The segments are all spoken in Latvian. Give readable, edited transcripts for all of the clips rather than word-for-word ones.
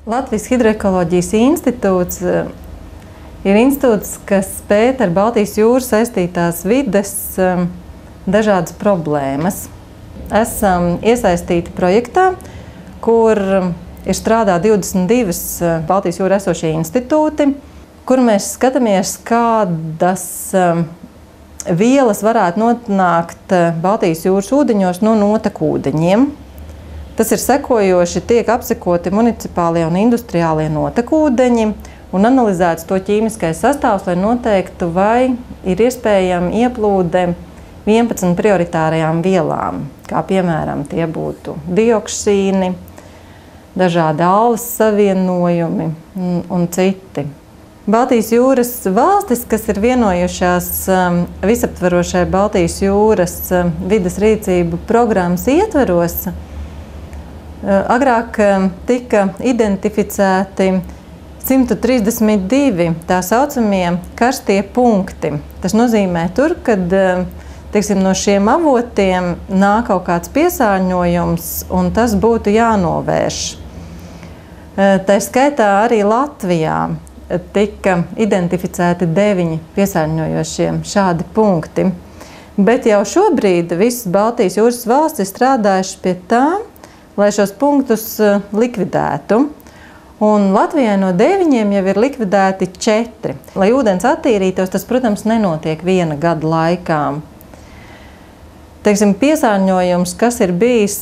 Latvijas Hidroekoloģijas institūts ir institūts, kas pēta ar Baltijas jūru saistītās vides dažādas problēmas. Esam iesaistīti projektā, kur ir strādā 22 Baltijas jūrā esošie institūti, kur mēs skatāmies, kādas vielas varētu nonākt Baltijas jūras ūdeņos no notekūdeņiem. Tas ir sekojoši, tiek apsekoti municipālie un industriālie notekūdeņi un analizēts to ķīmiskais sastāvs, lai noteiktu, vai ir iespējama ieplūde 11 prioritārajām vielām, kā piemēram tie būtu dioksīni, dažādi alvas savienojumi un citi. Baltijas jūras valstis, kas ir vienojušās visaptverošai Baltijas jūras vides rīcību programmas ietveros, agrāk tika identificēti 132 tā saucamie karstie punkti. Tas nozīmē tur, kad teiksim, no šiem avotiem nāk kaut kāds piesārņojums, un tas būtu jānovērš. Tā skaitā arī Latvijā tika identificēti 9 piesārņojošie šādi punkti. Bet jau šobrīd visas Baltijas jūras valstis strādājuši pie tā, lai šos punktus likvidētu. Un Latvijai no 9 jau ir likvidēti 4. Lai ūdens attīrītos, tas, protams, nenotiek viena gada laikā. Teiksim, piesārņojums, kas ir bijis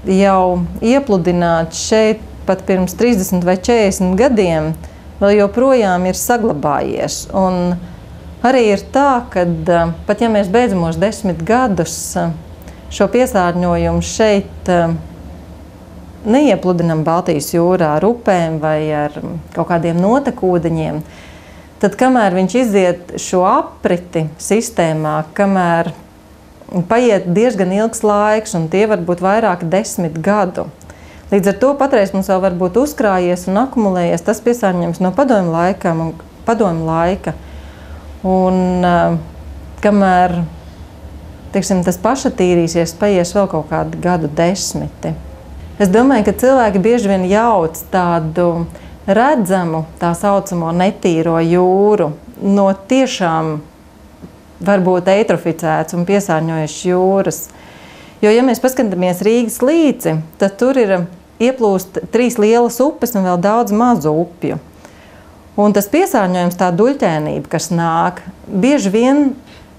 jau iepludināts šeit pat pirms 30 vai 40 gadiem, vēl joprojām ir saglabājies. Un arī ir tā, ka pat ja mēs beidzamos 10 gadus šo piesārņojumu šeit neiepludinam Baltijas jūrā ar upēm vai ar kaut kādiem notekūdeņiem, tad kamēr viņš iziet šo apriti sistēmā, kamēr paiet diezgan ilgs laiks, un tie var būt vairāki 10 gadu. Līdz ar to patreiz mums vēl var būt uzkrājies un akumulējies tas piesārņojums no padomju laika. Un kamēr teiksim, tas pašatīrīsies, paies vēl kaut kādi gadu 10. Es domāju, ka cilvēki bieži vien jauc tādu redzamu, tā saucamo netīro jūru no tiešām varbūt eitroficētas un piesārņojušas jūras. Jo, ja mēs paskatāmies Rīgas līci, tad tur ir ieplūst 3 lielas upes un vēl daudz mazu upju. Un tas piesārņojums, tā duļķēnība, kas nāk, bieži vien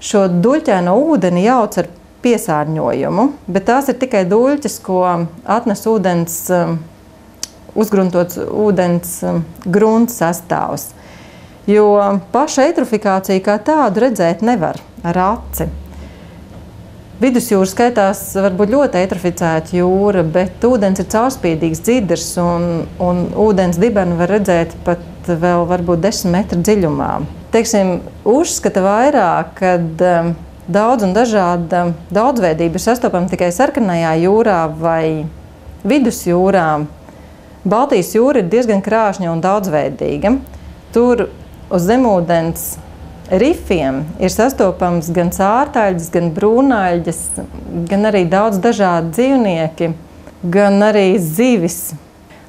šo duļķēno ūdeni jauc ar piesārņojumu, bet tās ir tikai duļķes, ko atnes ūdens, uzgruntots ūdens grunts sastāvs. Jo paša eitrofikācija kā tādu redzēt nevar ar aci. Vidusjūra skaitās varbūt ļoti eitroficēta jūra, bet ūdens ir caurspīdīgs, dzidrs, un ūdens dibenu var redzēt pat vēl varbūt 10 metru dziļumā. Teiksim, uzskata vairāk, kad daudz un dažāda daudzveidība ir sastopama tikai Sarkanajā jūrā vai Vidusjūrā. Baltijas jūra ir diezgan krāšņa un daudzveidīga. Tur uz zemūdens rifiem ir sastopams gan sārtaļģis, gan brūnaļģis, gan arī daudz dažādi dzīvnieki, gan arī zivis.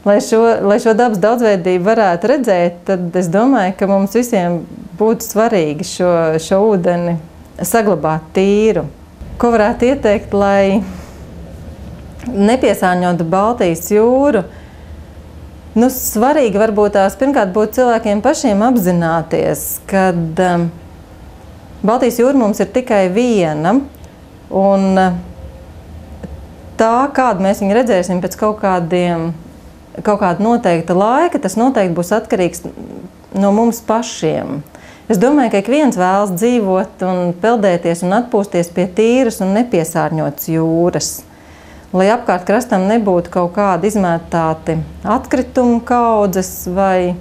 Lai šo dabas daudzveidību varētu redzēt, tad es domāju, ka mums visiem būtu svarīgi šo ūdeni saglabāt tīru. Ko varētu ieteikt, lai nepiesārņotu Baltijas jūru? Svarīgi varbūt tās pirmkārt būtu cilvēkiem pašiem apzināties, ka Baltijas jūra mums ir tikai viena, un tā, kādu mēs viņu redzēsim pēc kaut kāda noteikta laika, tas noteikti būs atkarīgs no mums pašiem. Es domāju, ka ik viens vēlas dzīvot un peldēties un atpūsties pie tīras un nepiesārņotas jūras. Lai apkārt krastam nebūtu kaut kādi izmētāti atkritumu kaudzes, vai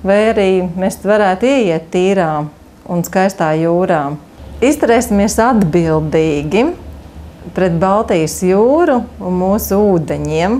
arī mēs varētu ieiet tīrā un skaistā jūrā. Izturēsimies atbildīgi pret Baltijas jūru un mūsu ūdeņiem.